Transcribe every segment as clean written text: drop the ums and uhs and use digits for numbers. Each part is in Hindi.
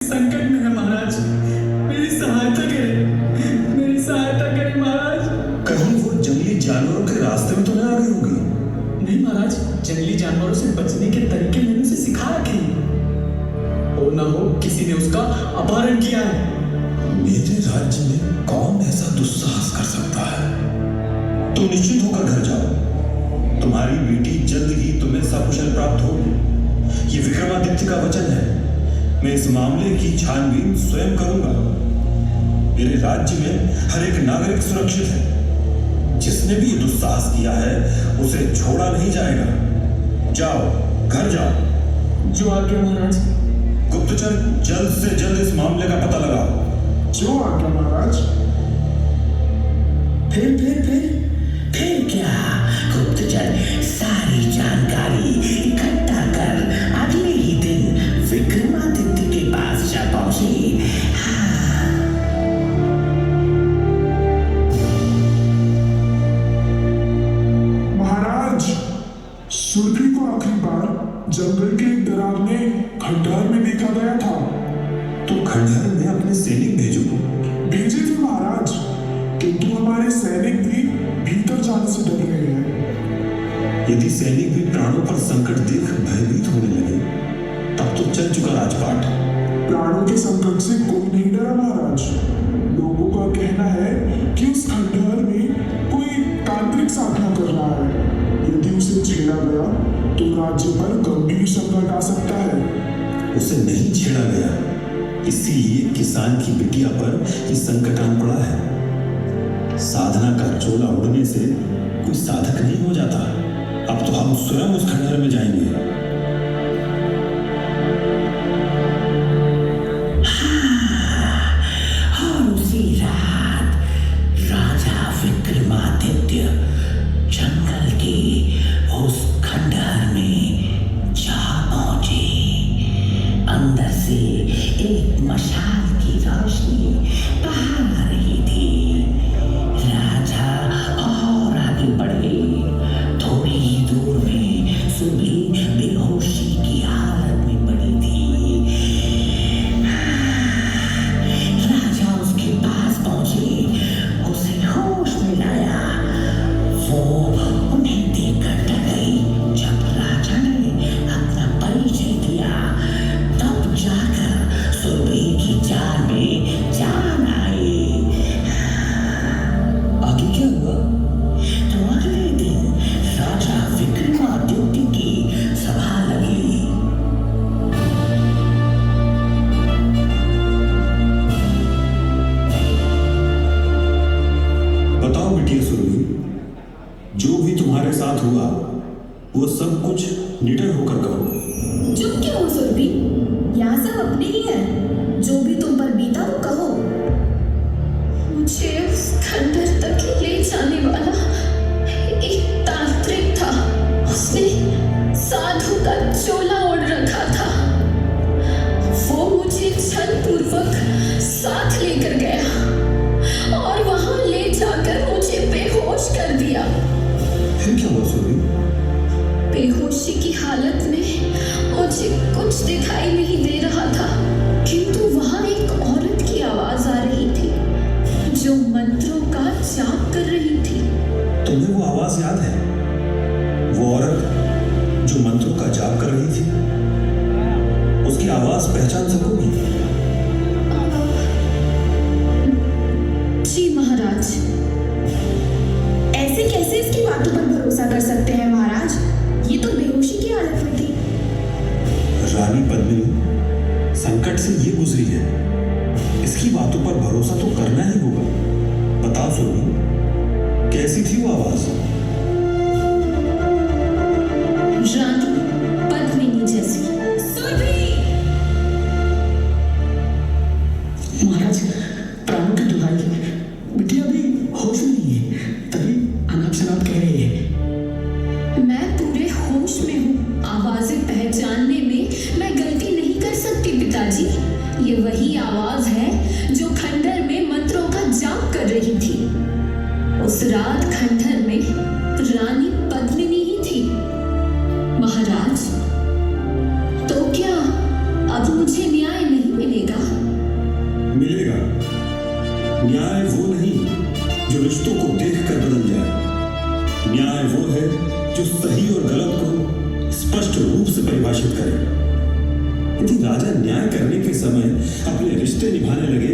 संकट में है महाराज, मेरी सहायता करें, मेरी सहायता करें महाराज। कहीं वो जंगली जानवरों के रास्ते में तो न आ गई होगी? नहीं महाराज, जंगली जानवरों से बचने के तरीके मैंने उसे सिखा रखे हैं। हो ना हो किसी ने उसका अपहरण किया है। मेरे राज्य में कौन ऐसा दुस्साहस कर सकता है? तुम निश्चित होकर घर जाओ, तुम्हारी बेटी जल्द ही तुम्हें सकुशल प्राप्त होगी। ये विक्रमादित्य का वचन है। मैं इस मामले की छानबीन स्वयं करूंगा। मेरे राज्य में हर एक नागरिक सुरक्षित है। जिसने भी ये दुस्साहस किया है उसे छोड़ा नहीं जाएगा। जाओ, घर जाओ। जो आज्ञा महाराज। गुप्तचर, जल्द से जल्द इस मामले का पता लगाओ। जो आज्ञा महाराज। फिर क्या? गुप्तचर सारी जानकारी इकट्ठा कर अगले ही दिन विक्रमादित्य के पास जा पहुंचे। महाराज, सुरभि को आखिरी बार जंगल के एक डरावने खंडहर में देखा गया था। तो खंडहर में अपने सैनिक भेजो। भेजे थे महाराज, किंतु हमारे सैनिक भी भीतर जाने से डर रहे हैं। यदि सैनिक भी प्राणों पर संकट देख भयभीत होने लगे तब तो चल चुका राजपाट। प्राणों के संकट से कोई नहीं डरा महाराज। लोगों का कहना है कि उस खंडहर में कोई तांत्रिक साधना कर रहा है। यदि उसे छेड़ा गया तो राज्य पर गंभीर संकट आ सकता है। उसे नहीं छेड़ा गया, इसीलिए किसान की बिटिया पर ये संकट आन पड़ा है। साधना का चोला उड़ने से कोई साधक नहीं हो जाता। अब तो हम स्वयं उस खंडहर में जाएंगे। और उसी रात राजा विक्रमादित्य जंगल के उस खंडहर में जा पहुंचे। अंदर से एक मशाल की रोशनी बाहर आ रही थी। राजा और आगे बढ़े। थोड़ी ही दूर में सुबह बेहोशी की हालत में पड़ी थी। राजा उसके पास पहुंचे, उसे होश में लाया। वो उन्हें देखकर डर गई। जब राजा ने अपना परिचय दिया तब जाकर सुबह की जान में जान आई। आगे क्या हुआ? तो अगले दिन राजा विक्रमादित्य की सभा लगी। बताओ बिटिया सुरभि, जो भी तुम्हारे साथ हुआ वो सब कुछ निडर होकर कहो। चुप क्यों हो सुरभि? यहाँ सब अपने ही है। जो भी तुम पर बीता वो कहो। मुझे उस खंडहर तक ले जाने वाला एक तांत्रिक था। उसने साधु का चोला ओढ़ रखा था। वो मुझे छलपूर्वक साथ लेकर गया और वहां ले जाकर मुझे बेहोश कर दिया। फिर क्या हुआ सुरभि? बेहोशी की हालत में मुझे कुछ दिखाई नहीं दे रहा था, किंतु वहां एक औरत की आवाज आ रही थी जो मंत्रों का जाप कर रही थी। तुम्हें वो आवाज याद है? वो औरत जो मंत्रों का जाप कर रही थी, उसकी आवाज पहचान सकोगी? जी महाराज। ऐसे कैसे इसकी बातों पर भरोसा कर सकते हैं महाराज? ये तो बेहोशी की हालत में थी। रानी पद्मिनी संकट से ये गुजरी है, इसकी बातों पर भरोसा तो करना ही होगा। बताओ सुरभि, कैसी थी वो आवाज? रानी पद्मिनी जैसी। सुरभि! महाराज, प्राणों की दुहाई, बिटिया भी होश में नहीं है, तभी अनाप शनाप कह रही है। मैं पूरे होश में हूँ। आवाजें पहचानने में मैं गलती नहीं कर सकती पिताजी। ये वही आवाज है जो खंडहर में मंत्रों का जाप कर रही थी। उस रात खंडहर में रानी पद्मिनी ही थी। महाराज, तो क्या अब मुझे न्याय नहीं मिलेगा? न्याय वो नहीं जो रिश्तों को देखकर बदल जाए। न्याय वो है जो सही और गलत को स्पष्ट रूप से परिभाषित करे। यदि राजा न्याय करने के समय अपने रिश्ते निभाने लगे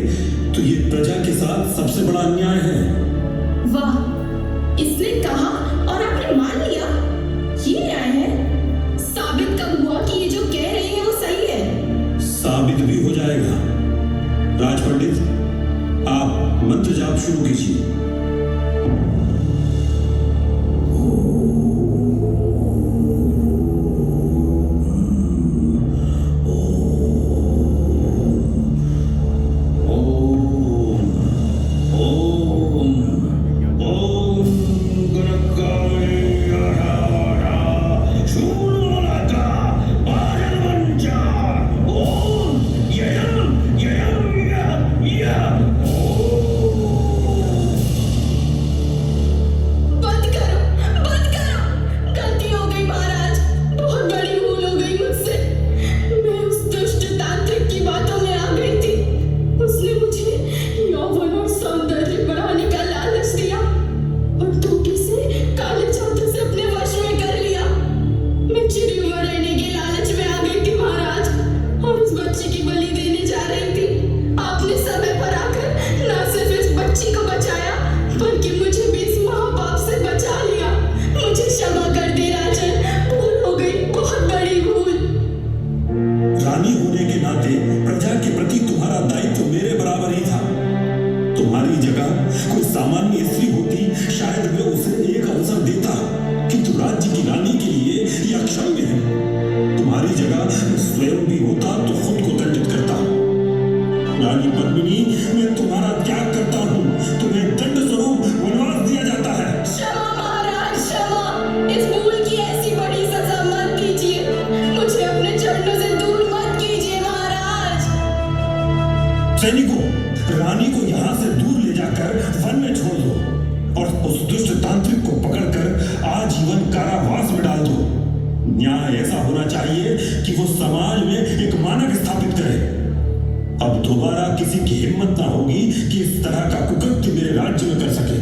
तो ये प्रजा के साथ सबसे बड़ा अन्याय है। वाह, इसने कहा और आपने मान लिया, ये न्याय है? साबित कब हुआ कि ये जो कह रहे हैं वो सही है? साबित भी हो जाएगा। राज पंडित, आप मंत्र जाप शुरू कीजिए। तुम्हारी जगह कोई सामान्य स्त्री होती, शायद मैं उसे एक अवसर देता, किंतु राज्य की रानी के लिए यह अक्षम्य है। तुम्हारी जगह मैं स्वयं भी होता तो खुद को दंडित करता। रानी पद्मिनी, मैं तुम्हारा त्याग करता हूँ, तुम्हें दंड स्वरूप वनवास दिया जाता है। क्षमा महाराज, क्षमा। इस भूल की ऐसी बड़ी सजा मत दीजिए, मुझे अपने चरणों से दूर मत कीजिए महाराज। सैनिकों, रानी को यहाँ से दूर ले जाकर वन में छोड़ दो और उस दुष्ट तांत्रिक को पकड़कर आजीवन कारावास में डाल दो। न्याय ऐसा होना चाहिए कि वो समाज में एक मानक स्थापित करे। अब दोबारा किसी की हिम्मत ना होगी कि इस तरह का कुकृत्य मेरे राज्य में कर सके।